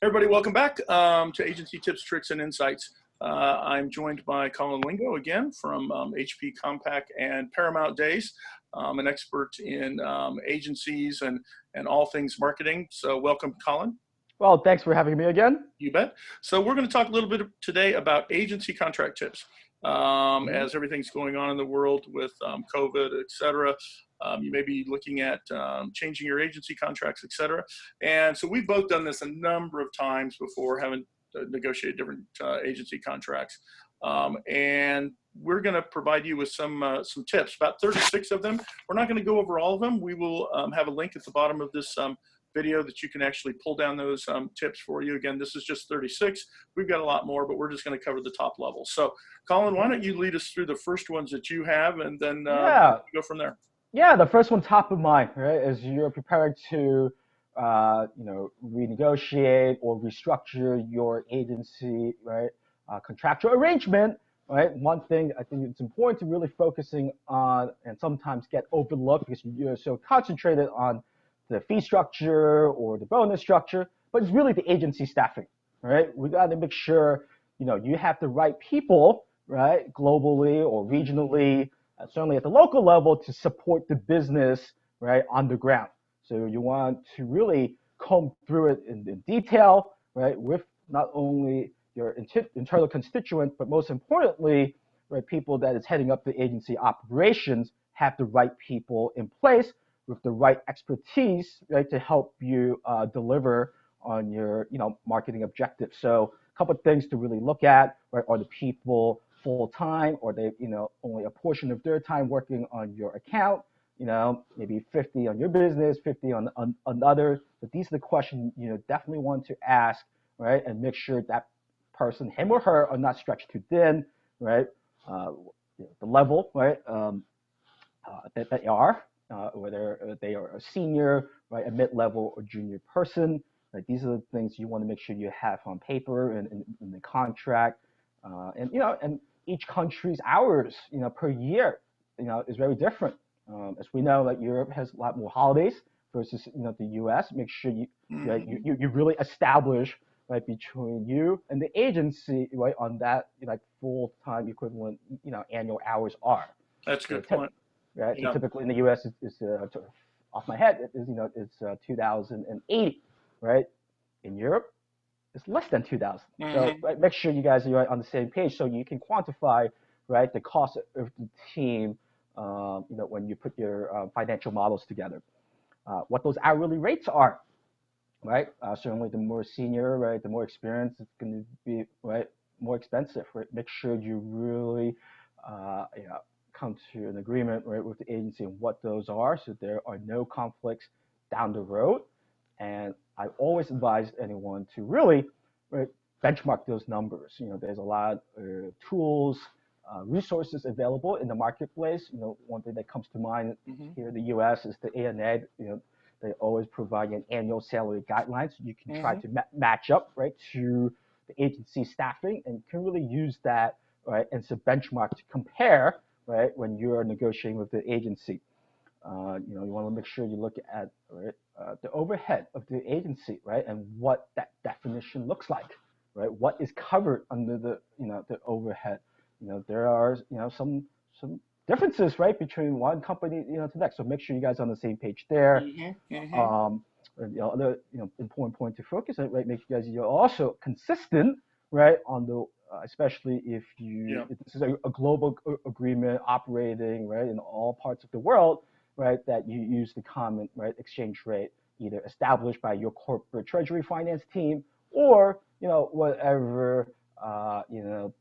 Everybody, welcome back to Agency Tips, Tricks, and Insights. I'm joined by Colin Linggo again from HP Compact and Paramount Days. I'm an expert in agencies and all things marketing. So welcome, Colin. Well, thanks for having me again. You bet. So we're going to talk a little bit today about agency contract tips. As everything's going on in the world with COVID, et cetera. You may be looking at changing your agency contracts, et cetera. And so we've both done this a number of times before, having negotiated different agency contracts. And we're going to provide you with some tips, about 36 of them. We're not going to go over all of them. We will have a link at the bottom of this video that you can actually pull down those tips for you. Again, this is just 36. We've got a lot more, but we're just going to cover the top level. So, Colin, why don't you lead us through the first ones that you have, and then go from there. Yeah, the first one top of mind, right, is you're preparing to, renegotiate or restructure your agency, right, contractual arrangement, right. One thing I think it's important to really focusing on, and sometimes get overlooked because you're so concentrated on the fee structure or the bonus structure, but it's really the agency staffing, right? We got to make sure, you have the right people, right, globally or regionally, certainly at the local level, to support the business, right, on the ground. So you want to really comb through it in detail, right, with not only your internal constituent, but most importantly, right, people that is heading up the agency operations have the right people in place with the right expertise, right, to help you deliver on your, marketing objectives. So a couple of things to really look at, right? Are the people full-time, or they, only a portion of their time working on your account? Maybe 50 on your business, 50 on others. But these are the questions definitely want to ask, right? And make sure that person, him or her, are not stretched too thin, right? The level, right, that they are. Whether they are a senior, right, a mid-level or junior person, right? These are the things you want to make sure you have on paper and in the contract, and each country's hours, per year, is very different. As we know, like Europe has a lot more holidays versus the U.S. Make sure you really establish, right, between you and the agency, right, on that full-time equivalent annual hours are. That's a good point. Right. So typically in the U.S. it's off my head, it's 2,080, right? In Europe, it's less than 2,000. So right, make sure you guys are on the same page so you can quantify, right, the cost of the team, when you put your financial models together. What those hourly rates are, right? Certainly the more senior, right, the more experienced, it's going to be, right, more expensive, right? Make sure you really, come to an agreement, right, with the agency on what those are, so there are no conflicts down the road. And I always advise anyone to really, right, benchmark those numbers. There's a lot of tools, resources available in the marketplace. One thing that comes to mind here in the U.S. is the ANA. They always provide an annual salary guidelines. You can try to match up, right, to the agency staffing, and can really use that, right, as a benchmark to compare, right, when you're negotiating with the agency. You want to make sure you look at, right, the overhead of the agency, right, and what that definition looks like, right? What is covered under the, the overhead? There are, some differences, right, between one company, to the next. So make sure you guys are on the same page there. The other, important point to focus on, right, make sure you guys are also consistent, right, on the especially if if this is a global agreement operating, right, in all parts of the world, right, that you use the common, right, exchange rate either established by your corporate treasury finance team or whatever the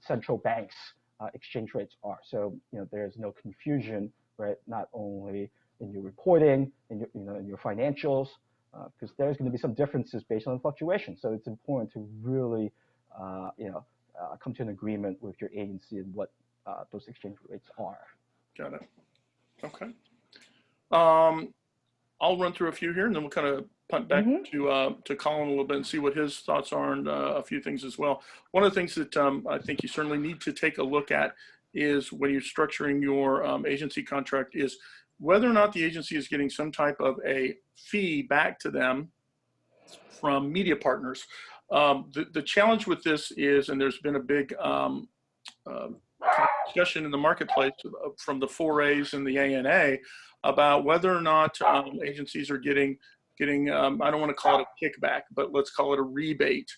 central banks exchange rates are. So there's no confusion, right, not only in your reporting, in your financials, because there's going to be some differences based on fluctuation. So it's important to really come to an agreement with your agency and what those exchange rates are. Got it. Okay. I'll run through a few here, and then we'll kind of punt back to Colin a little bit and see what his thoughts are on a few things as well. One of the things that I think you certainly need to take a look at is when you're structuring your agency contract is whether or not the agency is getting some type of a fee back to them from media partners. The challenge with this is, and there's been a big uh, discussion in the marketplace from the 4As and the ANA about whether or not agencies are getting I don't want to call it a kickback, but let's call it a rebate.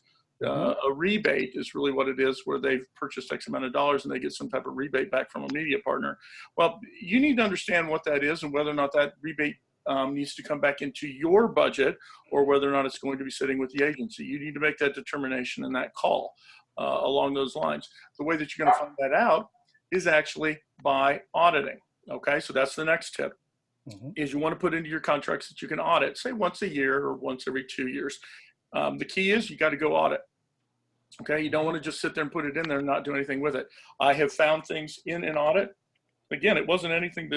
A rebate is really what it is, where they've purchased X amount of dollars and they get some type of rebate back from a media partner. Well, you need to understand what that is and whether or not that rebate needs to come back into your budget, or whether or not it's going to be sitting with the agency. You need to make that determination and that call along those lines. The way that you're going to find that out is actually by auditing. Okay, so that's the next tip. Is you want to put into your contracts that you can audit, say once a year or once every 2 years. The key is you got to go audit. Okay, you don't want to just sit there and put it in there and not do anything with it. I have found things in an audit. Again, it wasn't anything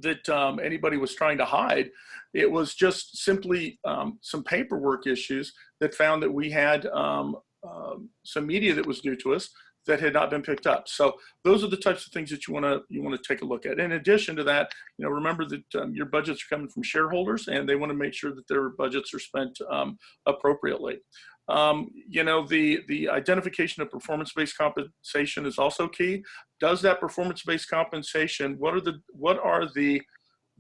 that anybody was trying to hide. It was just simply some paperwork issues that found that we had some media that was due to us that had not been picked up. So those are the types of things that you want to take a look at. In addition to that, remember that your budgets are coming from shareholders, and they want to make sure that their budgets are spent appropriately. The identification of performance-based compensation is also key. Does that performance-based compensation, what are the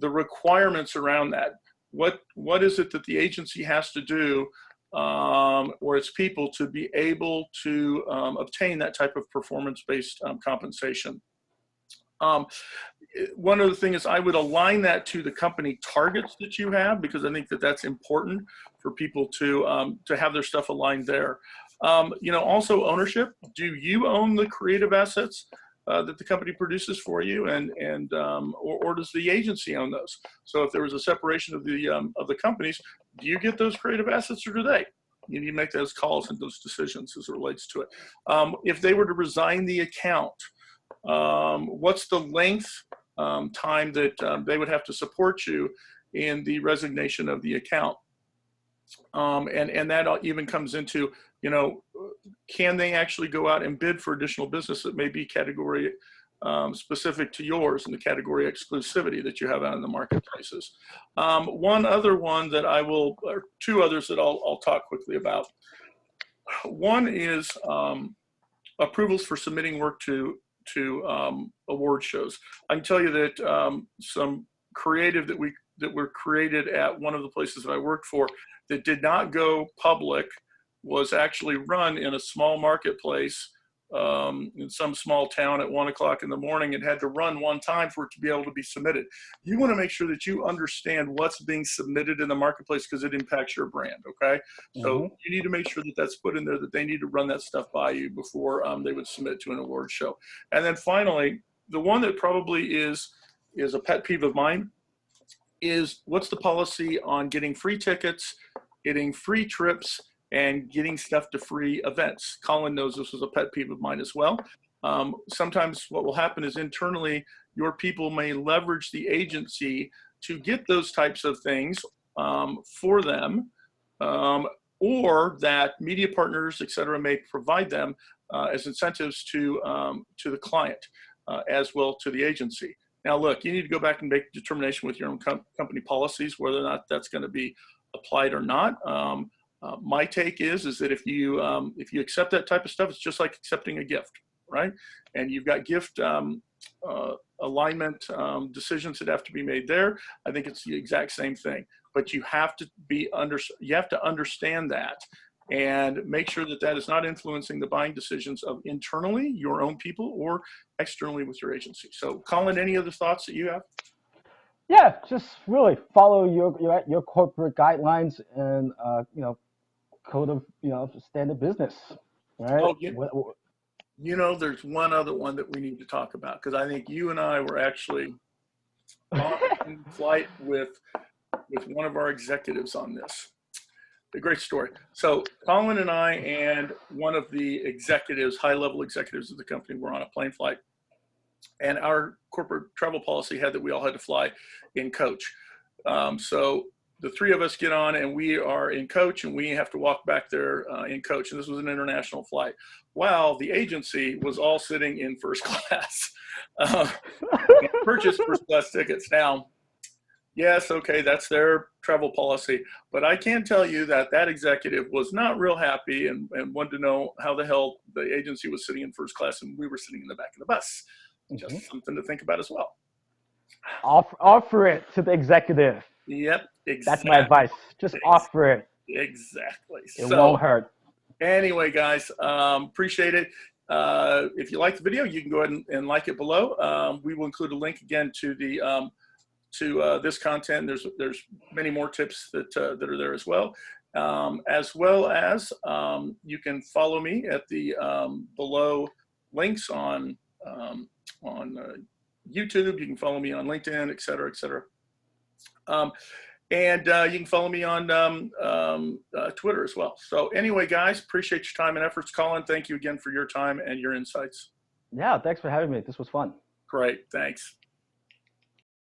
requirements around that? What is it that the agency has to do, or its people, to be able to obtain that type of performance-based compensation? One of the things is I would align that to the company targets that you have, because I think that that's important for people to have their stuff aligned there. Also ownership. Do you own the creative assets that the company produces for you, or does the agency own those? So if there was a separation of the companies, do you get those creative assets, or do they? You need to make those calls and those decisions as it relates to it. If they were to resign the account, what's the length time that they would have to support you in the resignation of the account? And that even comes into, can they actually go out and bid for additional business that may be category specific to yours, and the category exclusivity that you have out in the marketplaces. One other one that or two others that I'll talk quickly about. One is approvals for submitting work to award shows. I can tell you that some creative that were created at one of the places that I worked for that did not go public was actually run in a small marketplace in some small town at 1 o'clock in the morning. It had to run one time for it to be able to be submitted. You want to make sure that you understand what's being submitted in the marketplace, because it impacts your brand. Okay. So you need to make sure that that's put in there, that they need to run that stuff by you before they would submit to an award show. And then finally, the one that probably is a pet peeve of mine is, what's the policy on getting free tickets, getting free trips, and getting stuff to free events? Colin knows this was a pet peeve of mine as well. Sometimes what will happen is, internally, your people may leverage the agency to get those types of things for them, or that media partners, et cetera, may provide them as incentives to the client, as well to the agency. Now, look, you need to go back and make a determination with your own company policies whether or not that's going to be applied or not. My take is that if you accept that type of stuff, it's just like accepting a gift, right? And you've got gift alignment decisions that have to be made there. I think it's the exact same thing, but you have to understand that and make sure that that is not influencing the buying decisions of internally your own people or externally with your agency. So, Colin, any other thoughts that you have? Yeah, just really follow your corporate guidelines and code of standard business, right? Oh, there's one other one that we need to talk about, because I think you and I were actually on flight with one of our executives on this. A great story. So Colin and I and one of the executives, high-level executives of the company, were on a plane flight, and our corporate travel policy had that we all had to fly in coach. So the three of us get on, and we are in coach, and we have to walk back there in coach. And this was an international flight. While the agency was all sitting in first class, purchased first class tickets. Now, Yes, okay, that's their travel policy. But I can tell you that that executive was not real happy and wanted to know how the hell the agency was sitting in first class and we were sitting in the back of the bus. Hmm. Just something to think about as well. Offer it to the executive. Yep, That's my exactly. advice. Just offer it. Exactly. It So won't hurt. anyway, guys, appreciate it. If you like the video, you can go ahead and like it below. We will include a link again to the this content. There's many more tips that are there as well as you can follow me at the below links on YouTube. You can follow me on LinkedIn, et cetera, et cetera. And you can follow me on Twitter as well. So anyway, guys, appreciate your time and efforts. Colin, thank you again for your time and your insights. Yeah, thanks for having me. This was fun. Great, thanks.